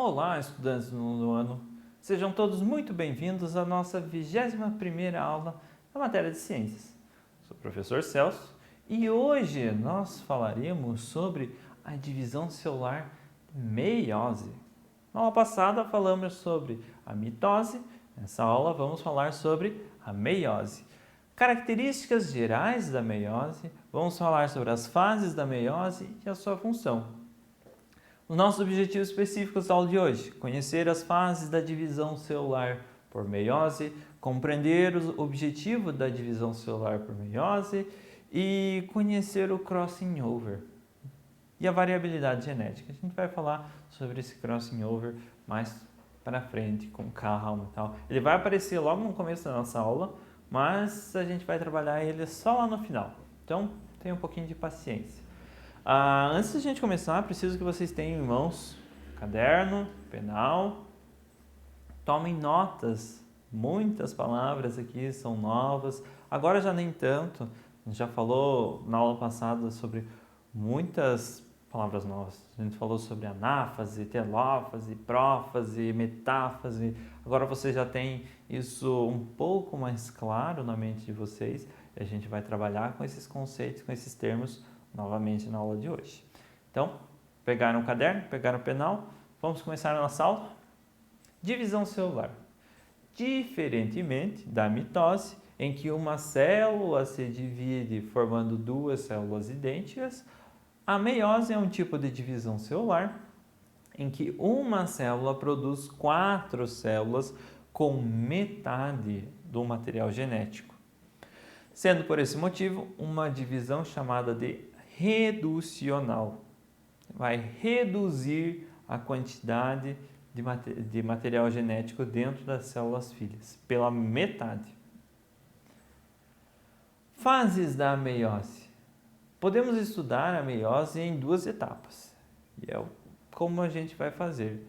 Olá, estudantes do nono ano. Sejam todos muito bem-vindos à nossa 21ª aula da matéria de ciências. Sou o professor Celso e hoje nós falaremos sobre a divisão celular meiose. Na aula passada falamos sobre a mitose, nessa aula vamos falar sobre a meiose. Características gerais da meiose, vamos falar sobre as fases da meiose e a sua função. Os nossos objetivos específicos da aula de hoje: conhecer as fases da divisão celular por meiose, compreender o objetivo da divisão celular por meiose e conhecer o crossing over e a variabilidade genética. A gente vai falar sobre esse crossing over mais para frente, com calma e tal. Ele vai aparecer logo no começo da nossa aula, mas a gente vai trabalhar ele só lá no final. Então, tenha um pouquinho de paciência. Antes de a gente começar, preciso que vocês tenham em mãos caderno, penal, tomem notas. Muitas palavras aqui são novas, agora já nem tanto. A gente já falou na aula passada sobre muitas palavras novas. A gente falou sobre anáfase, telófase, prófase, metáfase. Agora vocês já têm isso um pouco mais claro na mente de vocês e a gente vai trabalhar com esses conceitos, com esses termos novamente na aula de hoje. Então, pegaram o caderno, pegaram o penal, vamos começar a nossa aula. Divisão celular. Diferentemente da mitose, em que uma célula se divide formando duas células idênticas, a meiose é um tipo de divisão celular em que uma célula produz 4 células com metade do material genético, sendo por esse motivo uma divisão chamada de reducional. Vai reduzir a quantidade de material genético dentro das células filhas pela metade. Fases da meiose. Podemos estudar a meiose em 2 etapas, e é como a gente vai fazer,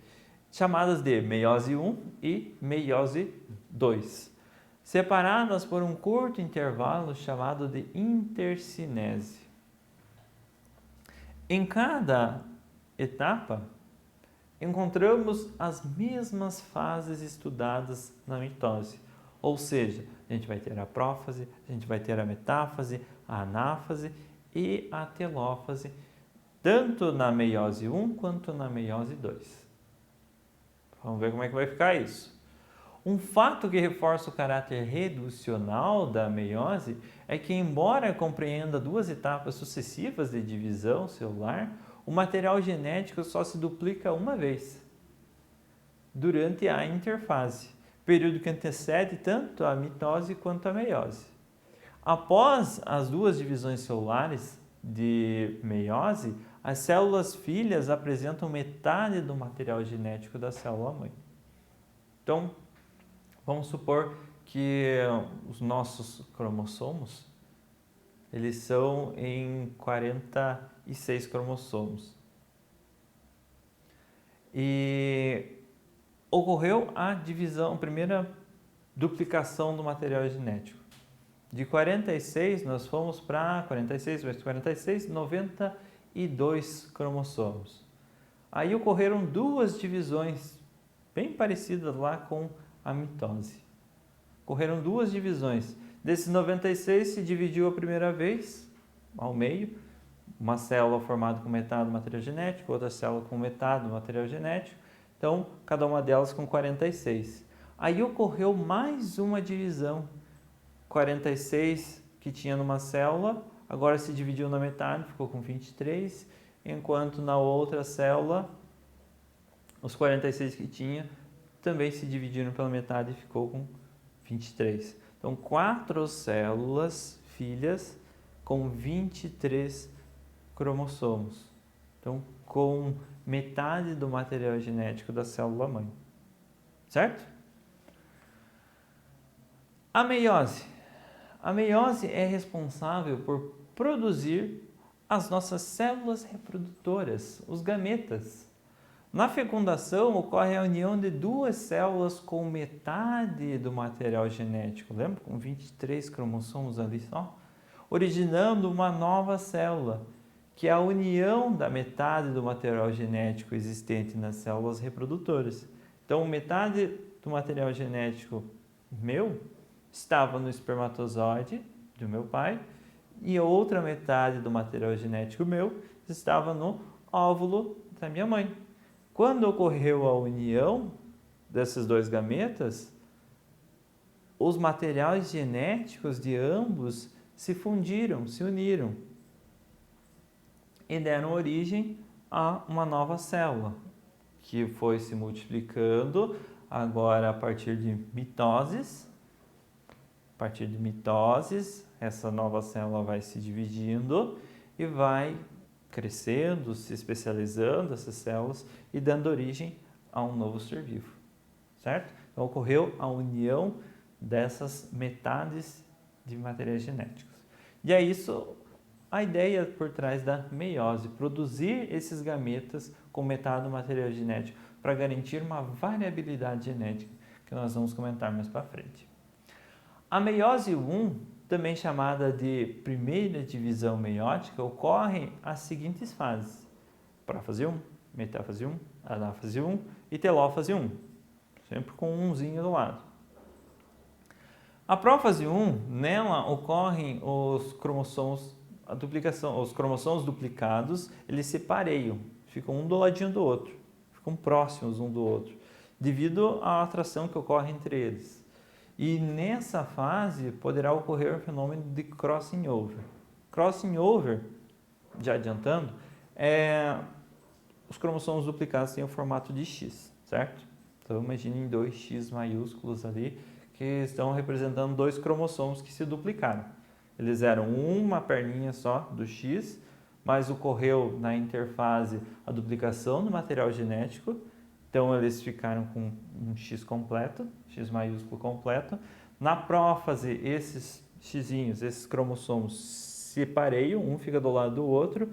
chamadas de meiose 1 e meiose 2, separadas por um curto intervalo chamado de intercinese. Em cada etapa, encontramos as mesmas fases estudadas na mitose, ou seja, a gente vai ter a prófase, a gente vai ter a metáfase, a anáfase e a telófase, tanto na meiose 1 quanto na meiose 2. Vamos ver como é que vai ficar isso. Um fato que reforça o caráter reducional da meiose é que, embora compreenda 2 etapas sucessivas de divisão celular, o material genético só se duplica uma vez, durante a interfase, período que antecede tanto a mitose quanto a meiose. Após as 2 divisões celulares de meiose, as células filhas apresentam metade do material genético da célula-mãe. Então, vamos supor que os nossos cromossomos, eles são em 46 cromossomos. E ocorreu a divisão, a primeira duplicação do material genético. De 46, nós fomos para 46 vezes 46, 92 cromossomos. Aí ocorreram 2 divisões bem parecidas lá com a mitose. Ocorreram 2 divisões. Desses 96 se dividiu a primeira vez, ao meio, uma célula formada com metade do material genético, outra célula com metade do material genético, então cada uma delas com 46. Aí ocorreu mais uma divisão, 46 que tinha numa célula, agora se dividiu na metade, ficou com 23, enquanto na outra célula, os 46 que tinha também se dividiram pela metade e ficou com 23. Então, 4 células filhas com 23 cromossomos. Então, com metade do material genético da célula-mãe. Certo? A meiose. A meiose é responsável por produzir as nossas células reprodutoras, os gametas. Na fecundação, ocorre a união de 2 células com metade do material genético, lembra? Com 23 cromossomos ali só, originando uma nova célula, que é a união da metade do material genético existente nas células reprodutoras. Então, metade do material genético meu estava no espermatozoide do meu pai e a outra metade do material genético meu estava no óvulo da minha mãe. Quando ocorreu a união desses dois gametas, os materiais genéticos de ambos se fundiram, se uniram e deram origem a uma nova célula, que foi se multiplicando agora a partir de mitoses. A partir de mitoses, essa nova célula vai se dividindo e vai crescendo, se especializando essas células e dando origem a um novo ser vivo, certo? Então ocorreu a união dessas metades de materiais genéticos. E é isso a ideia por trás da meiose, produzir esses gametas com metade do material genético para garantir uma variabilidade genética, que nós vamos comentar mais para frente. A meiose 1, também chamada de primeira divisão meiótica, ocorre as seguintes fases: prófase 1, metáfase 1, anáfase 1 e telófase 1, sempre com um umzinho do lado. A prófase 1, nela ocorrem os cromossomos, a duplicação, os cromossomos duplicados, eles se pareiam, ficam um do ladinho do outro, ficam próximos um do outro, devido à atração que ocorre entre eles. E nessa fase poderá ocorrer o fenômeno de crossing over. Crossing over, já adiantando, os cromossomos duplicados têm o formato de X, certo? Então imaginem 2X maiúsculos ali, que estão representando dois cromossomos que se duplicaram. Eles eram uma perninha só do X, mas ocorreu na interfase a duplicação do material genético, então eles ficaram com um X completo, X maiúsculo completo. Na prófase, esses Xzinhos, esses cromossomos se pareiam, um fica do lado do outro,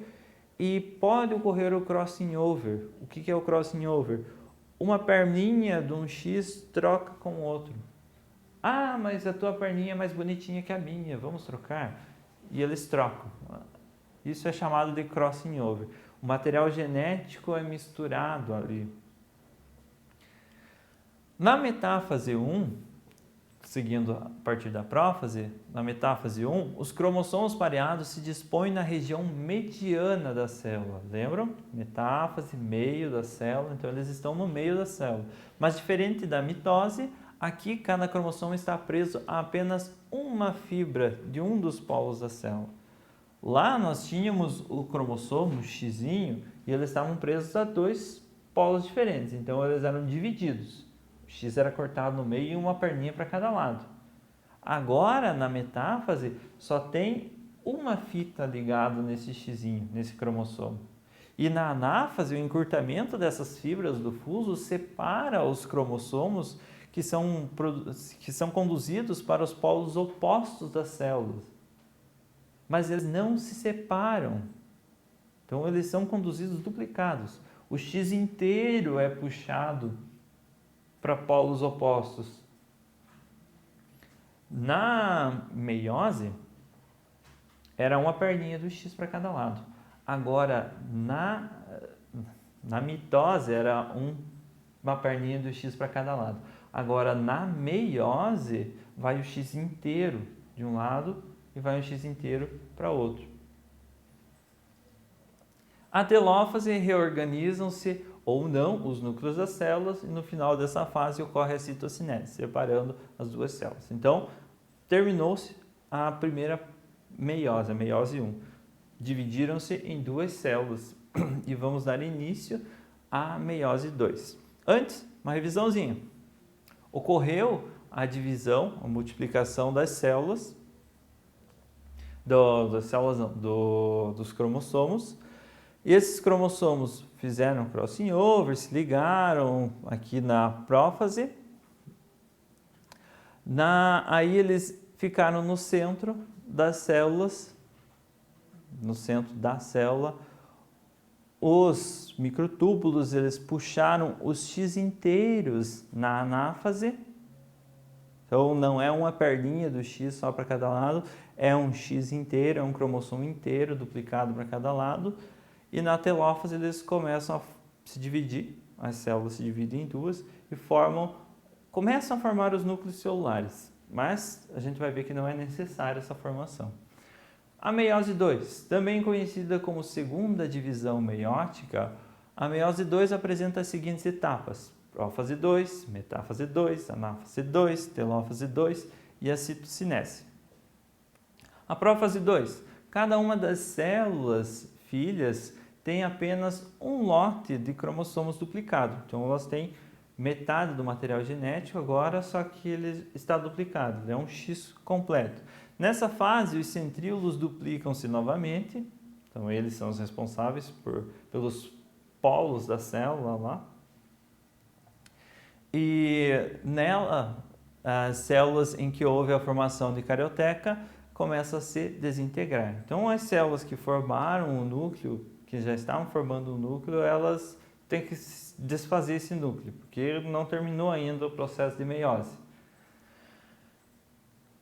e pode ocorrer o crossing over. O que é o crossing over? Uma perninha de um X troca com o outro. Ah, mas a tua perninha é mais bonitinha que a minha, vamos trocar? E eles trocam. Isso é chamado de crossing over. O material genético é misturado ali. Na metáfase 1, seguindo a partir da prófase, na metáfase 1, os cromossomos pareados se dispõem na região mediana da célula. Lembram? Metáfase, meio da célula, então eles estão no meio da célula. Mas diferente da mitose, aqui cada cromossomo está preso a apenas uma fibra de um dos polos da célula. Lá nós tínhamos o cromossomo, o Xzinho, e eles estavam presos a dois polos diferentes, então eles eram divididos. O X era cortado no meio e uma perninha para cada lado. Agora, na metáfase, só tem uma fita ligada nesse Xzinho, nesse cromossomo. E na anáfase, o encurtamento dessas fibras do fuso separa os cromossomos que são conduzidos para os polos opostos das células. Mas eles não se separam. Então, eles são conduzidos duplicados. O X inteiro é puxado para polos opostos. Na meiose, era uma perninha do X para cada lado. Agora, na mitose, era uma perninha do X para cada lado. Agora, na meiose, vai o X inteiro de um lado e vai o X inteiro para outro. A telófase reorganizam-se ou não os núcleos das células e no final dessa fase ocorre a citocinese, separando as duas células. Então, terminou-se a primeira meiose, a meiose 1. Dividiram-se em duas células e vamos dar início à meiose 2. Antes, uma revisãozinha. Ocorreu a divisão, a multiplicação das células, dos cromossomos. E esses cromossomos fizeram crossing over, se ligaram aqui na prófase. Aí eles ficaram no centro das células, no centro da célula. Os microtúbulos, eles puxaram os X inteiros na anáfase. Então, não é uma perninha do X só para cada lado, é um X inteiro, é um cromossomo inteiro duplicado para cada lado. E na telófase eles começam a se dividir, as células se dividem em duas e começam a formar os núcleos celulares. Mas a gente vai ver que não é necessária essa formação. A meiose 2, também conhecida como segunda divisão meiótica, a meiose 2 apresenta as seguintes etapas: prófase 2, metáfase 2, anáfase 2, telófase 2 e a citocinese. A prófase 2, cada uma das células filhas tem apenas um lote de cromossomos duplicado. Então elas têm metade do material genético agora, só que ele está duplicado, é um X completo. Nessa fase, os centríolos duplicam-se novamente, então eles são os responsáveis pelos polos da célula lá. E nela, as células em que houve a formação de carioteca começam a se desintegrar. Então, as células que formaram o núcleo, que já estavam formando o núcleo, elas têm que desfazer esse núcleo, porque não terminou ainda o processo de meiose.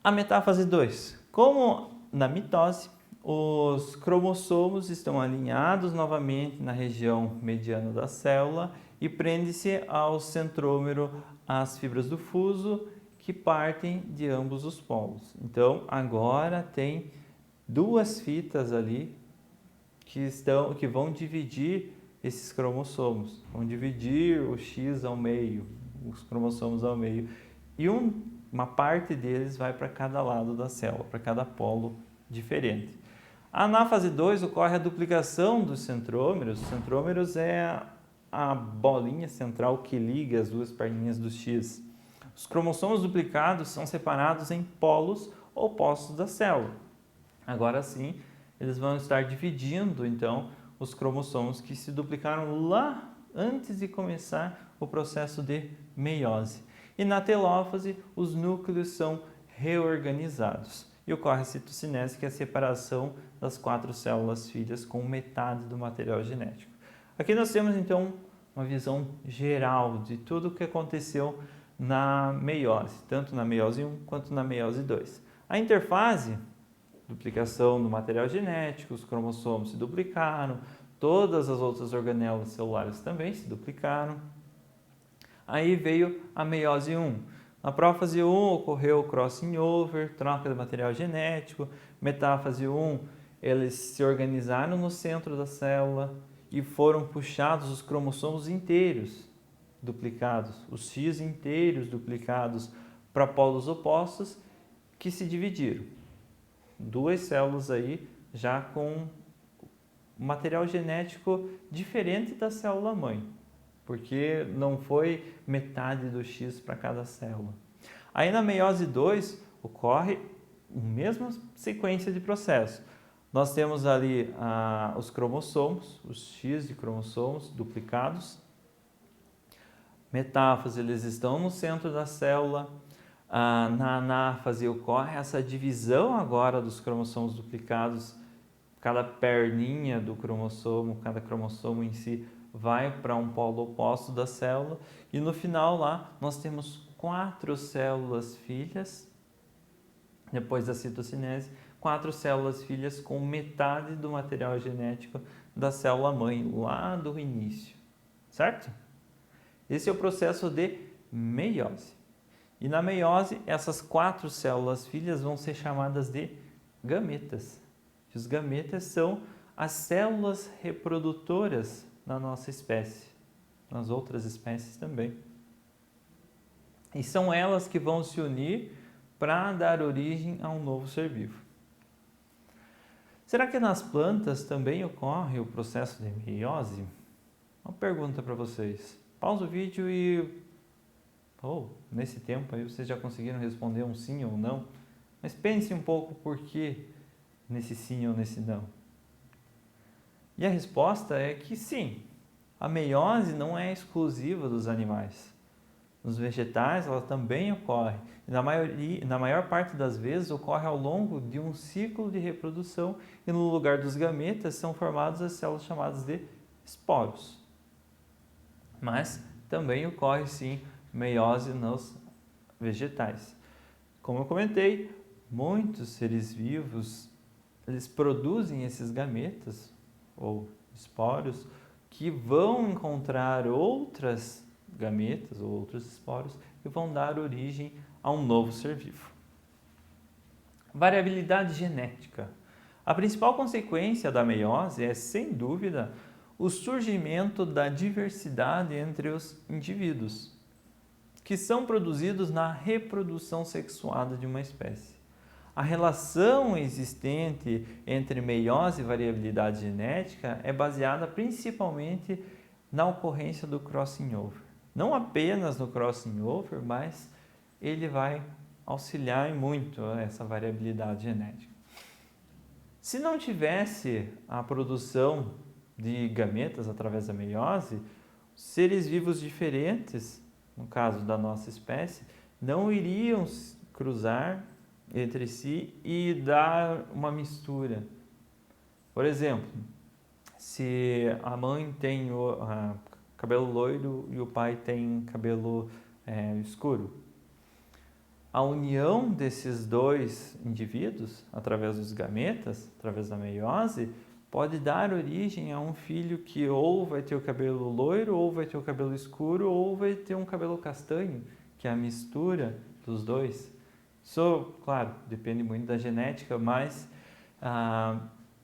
A metáfase 2. Como na mitose, os cromossomos estão alinhados novamente na região mediana da célula e prende-se ao centrômero as fibras do fuso que partem de ambos os polos. Então, agora tem duas fitas ali que vão dividir esses cromossomos, vão dividir o X ao meio, os cromossomos ao meio, e uma parte deles vai para cada lado da célula, para cada polo diferente. Na fase 2 ocorre a duplicação dos centrômeros. Os centrômeros é a bolinha central que liga as duas perninhas do X. Os cromossomos duplicados são separados em polos opostos da célula. Agora sim, eles vão estar dividindo, então, os cromossomos que se duplicaram lá antes de começar o processo de meiose. E na telófase, os núcleos são reorganizados. E ocorre a citocinese, que é a separação das 4 células filhas com metade do material genético. Aqui nós temos, então, uma visão geral de tudo o que aconteceu na meiose, tanto na meiose 1 quanto na meiose 2. A interfase, duplicação do material genético, os cromossomos se duplicaram, todas as outras organelas celulares também se duplicaram. Aí veio a meiose 1. Na prófase 1 ocorreu o crossing over, troca de material genético. Metáfase 1, eles se organizaram no centro da célula e foram puxados os cromossomos inteiros duplicados, os X inteiros duplicados para polos opostos que se dividiram. Duas células aí já com material genético diferente da célula mãe, porque não foi metade do X para cada célula. Aí na meiose 2 ocorre a mesma sequência de processo. Nós temos ali os cromossomos, os X de cromossomos duplicados. Metáfase, eles estão no centro da célula. Na anáfase ocorre essa divisão agora dos cromossomos duplicados. Cada perninha do cromossomo, cada cromossomo em si vai para um polo oposto da célula. E no final lá nós temos 4 células filhas, depois da citocinese, 4 células filhas com metade do material genético da célula mãe, lá do início, certo? Esse é o processo de meiose. E na meiose, essas 4 células filhas vão ser chamadas de gametas. Os gametas são as células reprodutoras na nossa espécie, nas outras espécies também. E são elas que vão se unir para dar origem a um novo ser vivo. Será que nas plantas também ocorre o processo de meiose? Uma pergunta para vocês. Pausa o vídeo e... nesse tempo aí vocês já conseguiram responder um sim ou não. Mas pense um pouco por que nesse sim ou nesse não. E a resposta é que sim, a meiose não é exclusiva dos animais. Nos vegetais ela também ocorre. Na maior parte das vezes ocorre ao longo de um ciclo de reprodução e no lugar dos gametas são formadas as células chamadas de esporos. Mas também ocorre sim meiose nos vegetais. Como eu comentei, muitos seres vivos, eles produzem esses gametas ou esporos que vão encontrar outras gametas ou outros esporos e vão dar origem a um novo ser vivo. Variabilidade genética. A principal consequência da meiose é, sem dúvida, o surgimento da diversidade entre os indivíduos, que são produzidos na reprodução sexuada de uma espécie. A relação existente entre meiose e variabilidade genética é baseada principalmente na ocorrência do crossing over. Não apenas no crossing over, mas ele vai auxiliar em muito essa variabilidade genética. Se não tivesse a produção de gametas através da meiose, seres vivos diferentes, no caso da nossa espécie, não iriam cruzar entre si e dar uma mistura. Por exemplo, se a mãe tem cabelo loiro e o pai tem cabelo escuro, a união desses dois indivíduos, através dos gametas, através da meiose, pode dar origem a um filho que ou vai ter o cabelo loiro, ou vai ter o cabelo escuro, ou vai ter um cabelo castanho, que é a mistura dos dois. Isso, claro, depende muito da genética, mas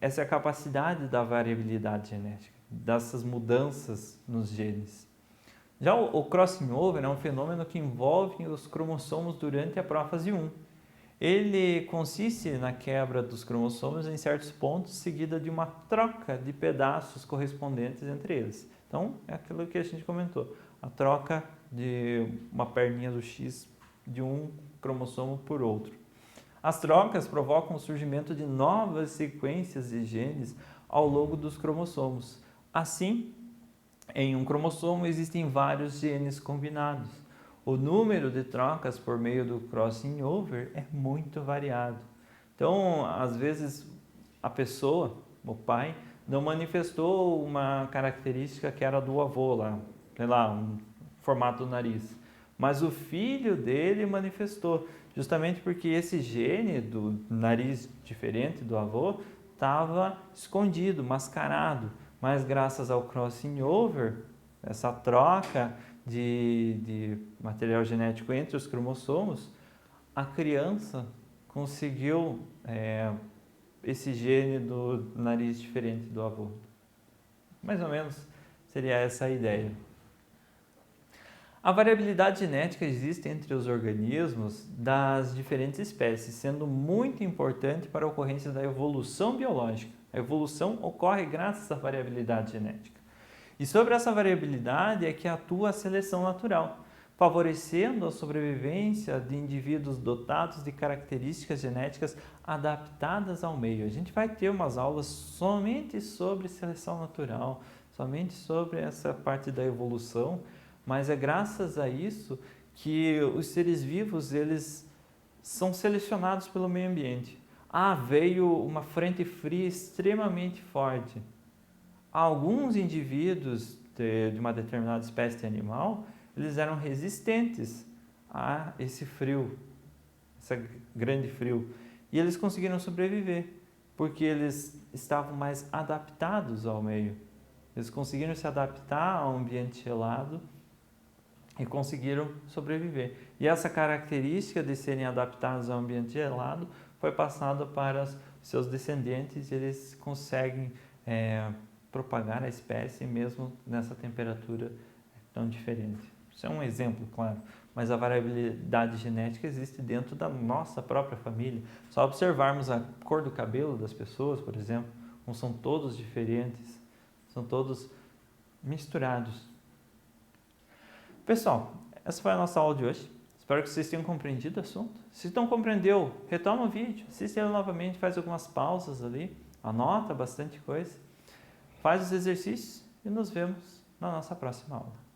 essa é a capacidade da variabilidade genética, dessas mudanças nos genes. Já o crossing over é um fenômeno que envolve os cromossomos durante a prófase 1. Ele consiste na quebra dos cromossomos em certos pontos, seguida de uma troca de pedaços correspondentes entre eles. Então, é aquilo que a gente comentou, a troca de uma perninha do X de um cromossomo por outro. As trocas provocam o surgimento de novas sequências de genes ao longo dos cromossomos. Assim, em um cromossomo existem vários genes combinados. O número de trocas por meio do crossing over é muito variado. Então, às vezes, a pessoa, o pai, não manifestou uma característica que era do avô lá, sei lá, um formato do nariz. Mas o filho dele manifestou, justamente porque esse gene do nariz diferente do avô estava escondido, mascarado. Mas graças ao crossing over, essa troca de material genético entre os cromossomos, a criança conseguiu esse gene do nariz diferente do avô. Mais ou menos seria essa a ideia. A variabilidade genética existe entre os organismos das diferentes espécies, sendo muito importante para a ocorrência da evolução biológica. A evolução ocorre graças à variabilidade genética. E sobre essa variabilidade é que atua a seleção natural, favorecendo a sobrevivência de indivíduos dotados de características genéticas adaptadas ao meio. A gente vai ter umas aulas somente sobre seleção natural, somente sobre essa parte da evolução, mas é graças a isso que os seres vivos eles são selecionados pelo meio ambiente. Veio uma frente fria extremamente forte. Alguns indivíduos de uma determinada espécie de animal, eles eram resistentes a esse frio, esse grande frio. E eles conseguiram sobreviver, porque eles estavam mais adaptados ao meio. Eles conseguiram se adaptar ao ambiente gelado e conseguiram sobreviver. E essa característica de serem adaptados ao ambiente gelado foi passada para os seus descendentes e eles conseguem propagar a espécie mesmo nessa temperatura tão diferente. Isso é um exemplo, claro, mas a variabilidade genética existe dentro da nossa própria família. Só observarmos a cor do cabelo das pessoas, por exemplo, como são todos diferentes, são todos misturados. Pessoal, essa foi a nossa aula de hoje. Espero que vocês tenham compreendido o assunto. Se não compreendeu, retoma o vídeo, assiste ele novamente, faz algumas pausas ali, anota bastante coisa, faz os exercícios e nos vemos na nossa próxima aula.